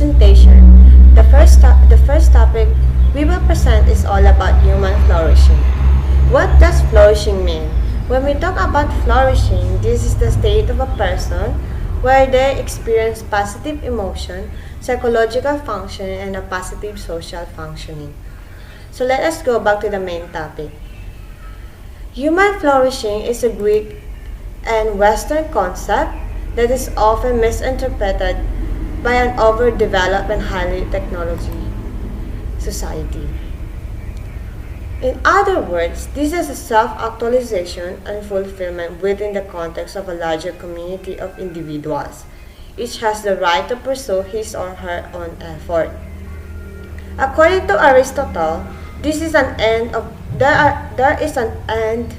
presentation. The first topic we will present is all about human flourishing. What does flourishing mean? When we talk about flourishing, this is the state of a person where they experience positive emotion, psychological function, and a positive social functioning. So let us go back to the main topic. Human flourishing is a Greek and Western concept that is often misinterpreted by an overdeveloped and highly technology society. In other words, this is a self-actualization and fulfillment within the context of a larger community of individuals. Each has the right to pursue his or her own effort. According to Aristotle, this is an end of there is an end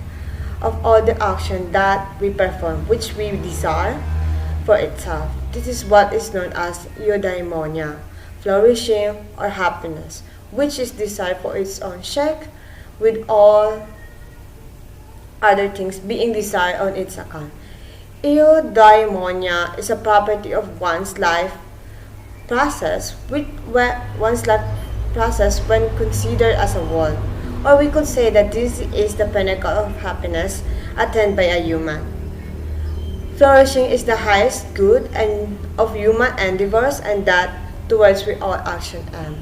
of all the action that we perform, which we desire for itself. This is what is known as eudaimonia, flourishing or happiness, which is desired for its own sake, with all other things being desired on its account. Eudaimonia is a property of one's life process, when considered as a whole, or we could say that this is the pinnacle of happiness attained by a human. Flourishing is the highest good and of human endeavors, and that towards we all action aim.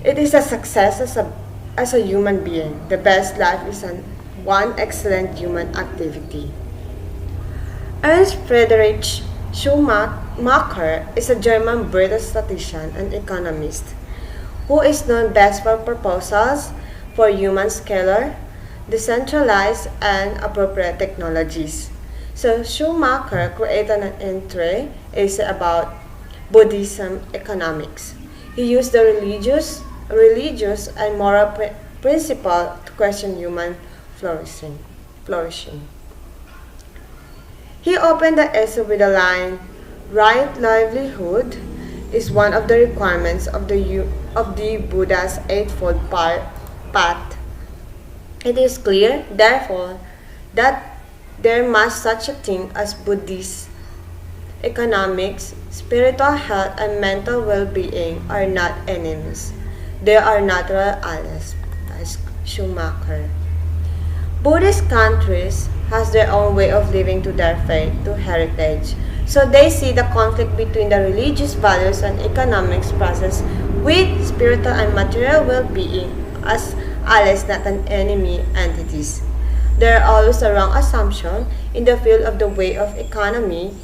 It is a success as a human being. The best life is one excellent human activity. Ernst Friedrich Schumacher is a German British statistician and economist who is known best for proposals for human scalar, decentralized, and appropriate technologies. So Schumacher created an entry essay about Buddhism economics. He used the religious and moral principle to question human flourishing. He opened the essay with the line, "Right livelihood is one of the requirements of the Buddha's Eightfold Path. It is clear, therefore, that there must such a thing as Buddhist economics, spiritual health, and mental well-being are not enemies. They are natural allies," as Schumacher. Buddhist countries has their own way of living to their faith, to heritage. So they see the conflict between the religious values and economics process with spiritual and material well-being as allies, not an enemy entities. There are always a wrong assumption in the field of the way of economy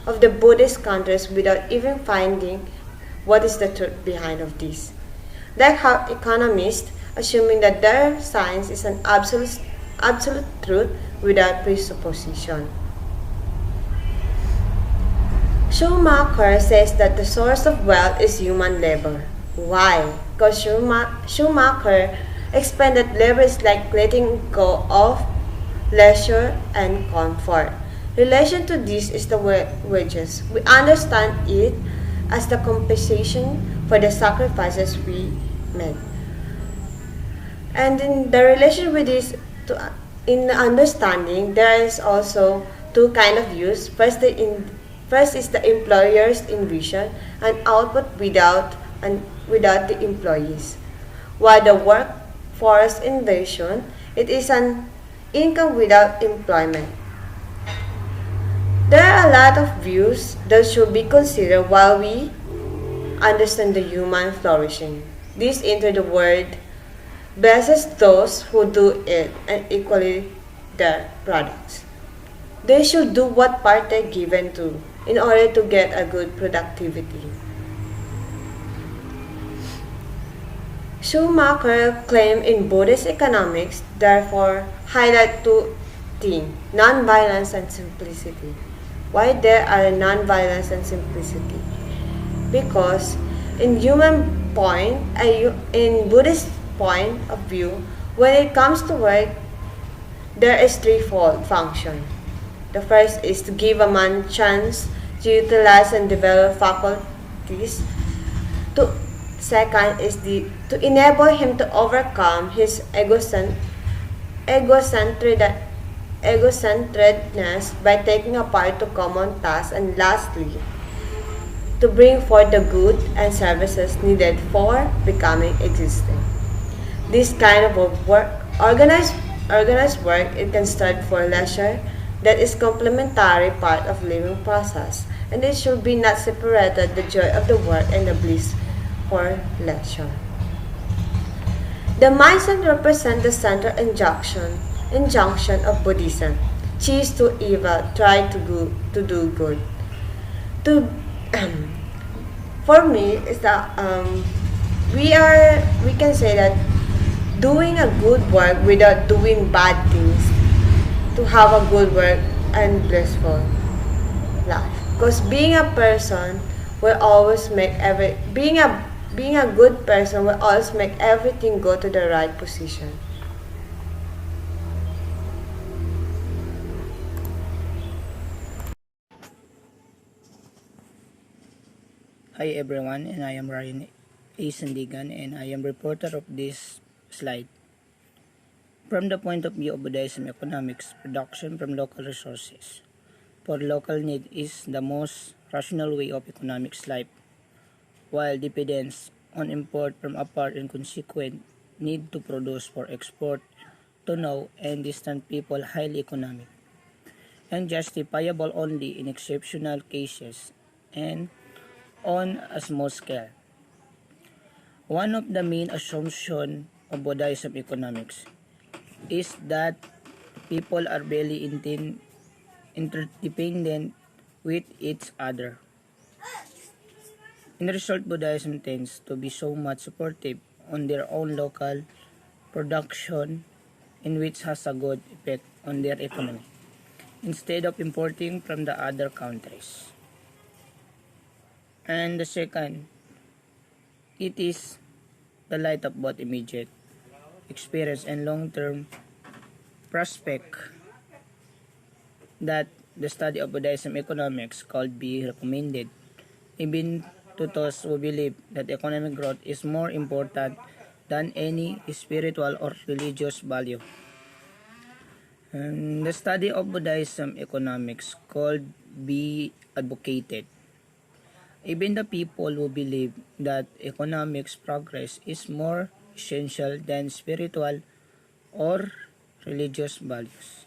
of the Buddhist countries without even finding what is the truth behind of this. Like how economists assuming that their science is an absolute truth without presupposition. Schumacher says that the source of wealth is human labor. Why? Because Schumacher explained that labor is like letting go of leisure and comfort. Relation to this is the wages. We understand it as the compensation for the sacrifices we made. And in the relation with this, in the understanding, there is also two kind of views. First is the employer's vision and output without the employees. While the workforce invasion, it is an income without employment. There are a lot of views that should be considered while we understand the human flourishing. This into the word blesses those who do it and equally their products. They should do what part they're given to in order to get a good productivity. Schumacher claimed in Buddhist economics therefore highlight two things, non-violence and simplicity. Why there are non-violence and simplicity? Because in Buddhist point of view, when it comes to work, there is threefold function. The first is to give a man chance to utilize and develop faculties. Second is to enable him to overcome his egocentredness by taking a part to common tasks. And lastly, to bring forth the good and services needed for becoming existing. This kind of work, organized work, it can start for leisure that is complementary part of living process, and it should be not separated the joy of the work and the bliss for leisure. The mindset represents the central injunction of Buddhism. Cease to evil, try to do good. To for me is that we can say that doing a good work without doing bad things to have a good work and blissful life. Because being a person will always make being a good person will always make everything go to the right position. Hi everyone, and I am Ryan A. Sandigan, and I am reporter of this slide. From the point of view of Buddhism economics, production from local resources for local need is the most rational way of economics life, while dependence on import from apart and consequent need to produce for export to now and distant people highly economic and justifiable only in exceptional cases and on a small scale. One of the main assumptions of Buddhism economics is that people are very interdependent with each other. In result, Buddhism tends to be so much supportive on their own local production, in which has a good effect on their economy, instead of importing from the other countries. And the second, it is the light of both immediate experience and long-term prospect that the study of Buddhism economics could be recommended, even to those who believe that economic growth is more important than any spiritual or religious value. And the study of Buddhism economics could be advocated. Even the people who believe that economics progress is more essential than spiritual or religious values.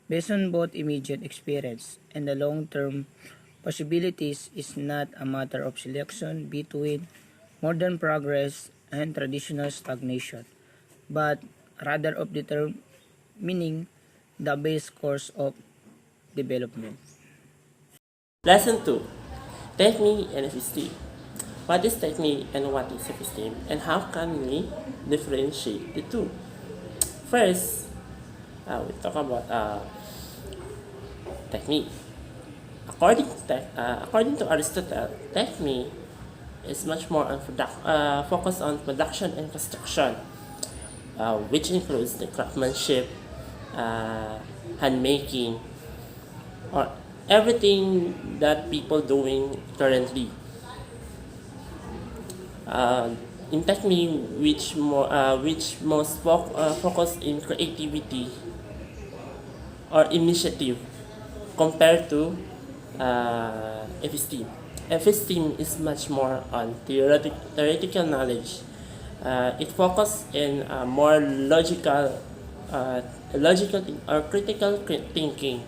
Based on both immediate experience and the long-term possibilities is not a matter of selection between modern progress and traditional stagnation, but rather of determining the base course of development. Lesson 2. Technique and esteem. What is technique and what is esteem, and how can we differentiate the two? First, we talk about technique. According to Aristotle, technique is much more on focused on production and construction, which includes the craftsmanship, handmaking, or everything that people doing currently. In technique, which most focus in creativity or initiative compared to esteem. Esteem is much more on theoretical knowledge. It focuses in more logical or critical thinking.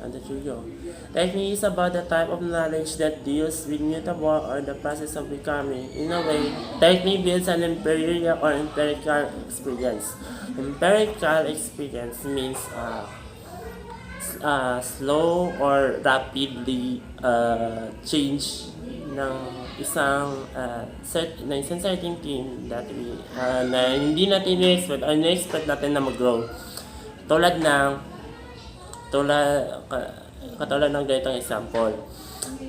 And there you go. Technique is about the type of knowledge that deals with mutable or the process of becoming. In a way, technique builds an empirical or empirical experience. Empirical experience means slow or rapidly change ng isang certain thing that na hindi natin na-expect or na-expect natin na mag-grow. Katulad ng ganitong example.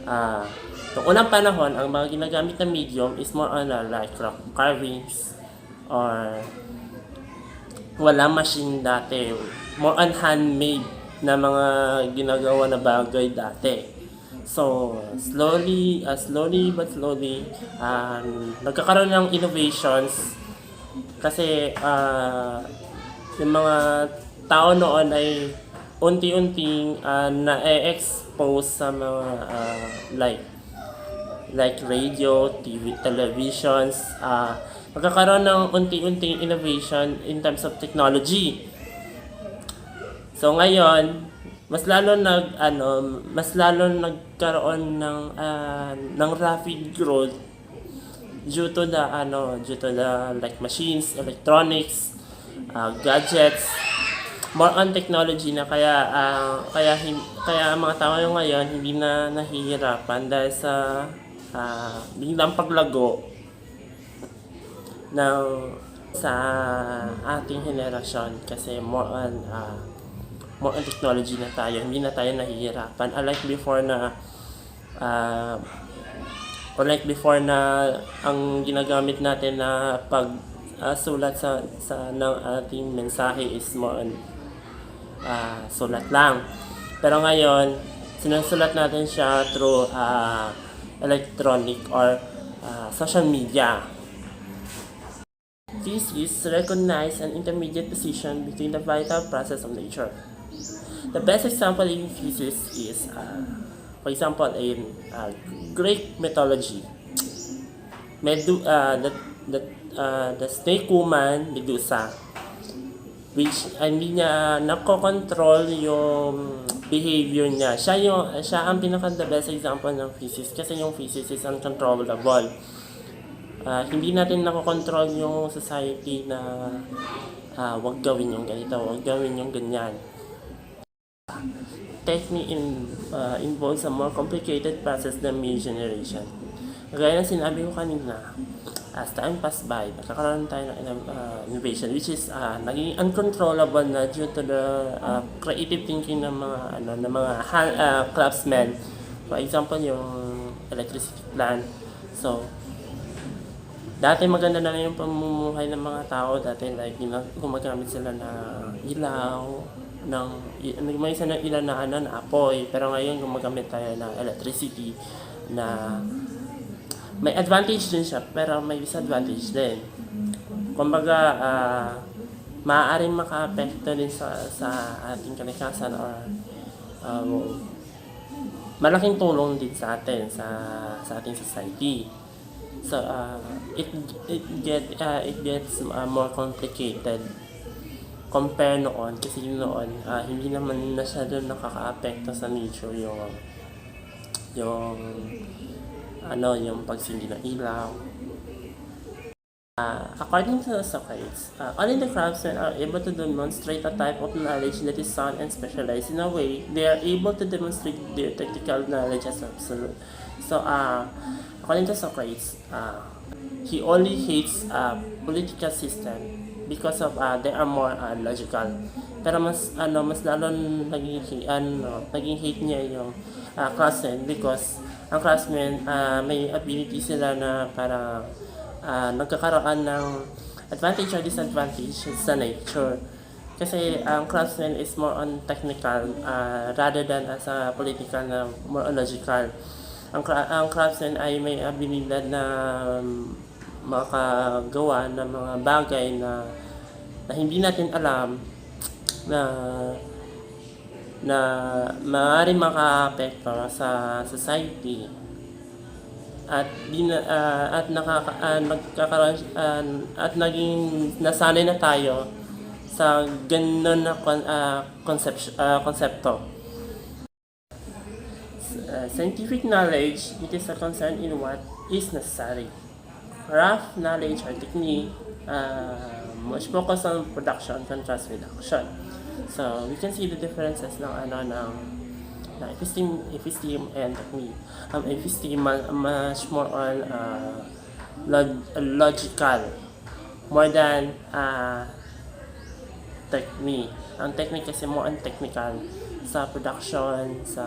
Noong unang panahon, ang mga ginagamit na medium is more on like rock carvings or walang machine dati. More on handmade na mga ginagawa na bagay dati. So, slowly but slowly, nagkakaroon ng innovations kasi yung mga tao noon ay unti-unting na-expose sa mga like like radio, TV, televisions, magkakaroon ng unti-unting innovation in terms of technology. So ngayon, mas lalo nagkaroon ng rapid growth due to the like machines, electronics, gadgets, more on technology na kaya mga tao ngayon hindi na nahihirapan dahil sa biglang paglago ng sa ating henerasyon kasi more on technology na tayo, hindi na tayo nahihirapan unlike before na ang ginagamit natin na sulat sa ng ating mensahe is more on sulat lang. Pero ngayon, sinusulat natin siya through electronic or social media. This is recognize an intermediate position between the vital process of nature. The best example in physics is, for example, in Greek mythology. The snake woman, Medusa, which hindi niya nakokontrol yung behavior niya. Siya ang the best example ng physics kasi yung physics is uncontrollable. Hindi natin nakokontrol yung society na wag gawin yung ganito, wag gawin yung ganyan. Technique involves a more complicated process than mere generation. Gaya ng sinabi ko kanina, as time pass by, nakakaroon tayo ng innovation which is naging uncontrollable na due to the creative thinking ng mga craftsmen. For example, yung electricity plant. So, dati maganda na yung pamumuhay ng mga tao. Dati like gumagamit sila ng ilaw, may isa ng ilan na apoy. Pero ngayon gumagamit tayo ng electricity na may advantage din siya pero may disadvantage din. Kumbaga, maaaring maka-apekto din sa ating kalikasan or malaking tulong din sa atin sa ating society. So it gets more complicated compare noon kasi noon hindi naman masyado nakaka-apekto sa nature yung pagsindi ng ilaw. According to Socrates, only the craftsmen are able to demonstrate a type of knowledge that is sound and specialized. In a way, they are able to demonstrate their technical knowledge as absolute. So, according to Socrates, he only hates political system because of they are more logical. Pero mas lalo naging hate niya yung craftsmen because ang craftsmen may ability sila na para nagkakaroon ng advantage or disadvantage sa nature. Kasi ang craftsman is more on technical rather than as a political na more on logical. Ang craftsman ay may abilidad na makagawa ng mga bagay na hindi natin alam na maaaring maka-apekto sa society at nagkakaroon at naging nasanay na tayo sa ganun na konsepto. Scientific knowledge, it is a concern in what is necessary. Rough knowledge or technique, much focus on production, contrast with action. So we can see the differences ng episteme and technique. Episteme much more on logical more than technique. Ang technique kasi more on technical sa production, sa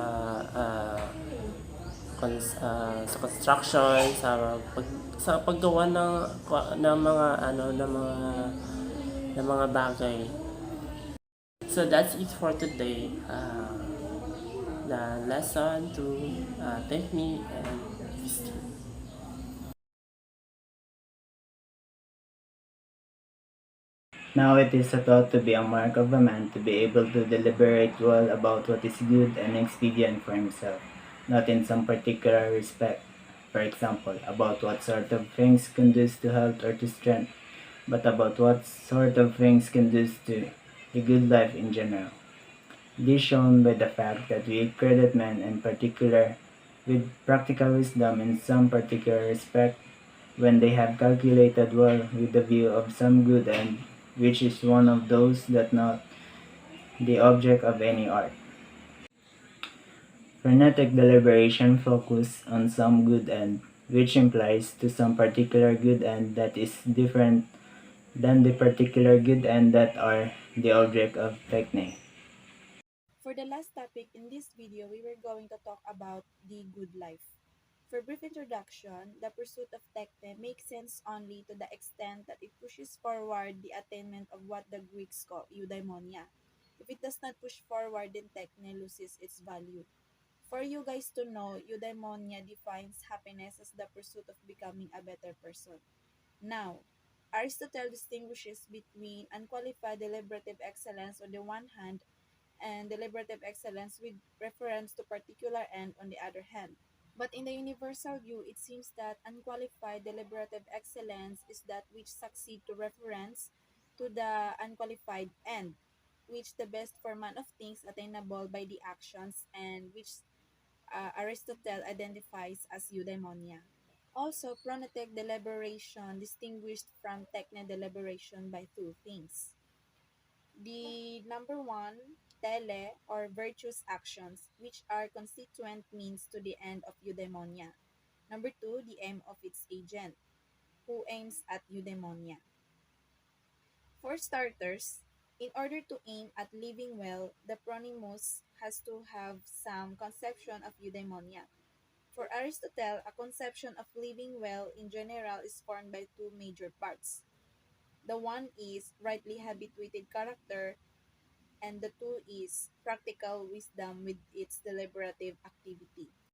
construction, sa paggawa ng mga bagay. So that's it for today. The lesson to technique and history. Now it is thought to be a mark of a man to be able to deliberate well about what is good and expedient for himself, not in some particular respect, for example, about what sort of things conduce to health or to strength, but about what sort of things conduce to a good life in general. This shown by the fact that we credit men in particular with practical wisdom in some particular respect when they have calculated well with the view of some good end, which is one of those that not the object of any art. Frenetic deliberation focus on some good end, which implies to some particular good end that is different than the particular good end that are the object of techne. For the last topic in this video, we were going to talk about the good life. For brief introduction, the pursuit of tekne makes sense only to the extent that it pushes forward the attainment of what the Greeks call eudaimonia. If it does not push forward, then tekne loses its value. For you guys to know, eudaimonia defines happiness as the pursuit of becoming a better person. Now, Aristotle distinguishes between unqualified deliberative excellence on the one hand and deliberative excellence with reference to particular end on the other hand. But in the universal view, it seems that unqualified deliberative excellence is that which succeed to reference to the unqualified end, which the best format of things attainable by the actions and which Aristotle identifies as eudaimonia. Also, pronetic deliberation distinguished from techne deliberation by two things. The number one, tele or virtuous actions, which are constituent means to the end of eudaimonia. Number two, the aim of its agent, who aims at eudaimonia. For starters, in order to aim at living well, the pronimus has to have some conception of eudaimonia. For Aristotle, a conception of living well in general is formed by two major parts. The one is rightly habituated character, and the two is practical wisdom with its deliberative activity.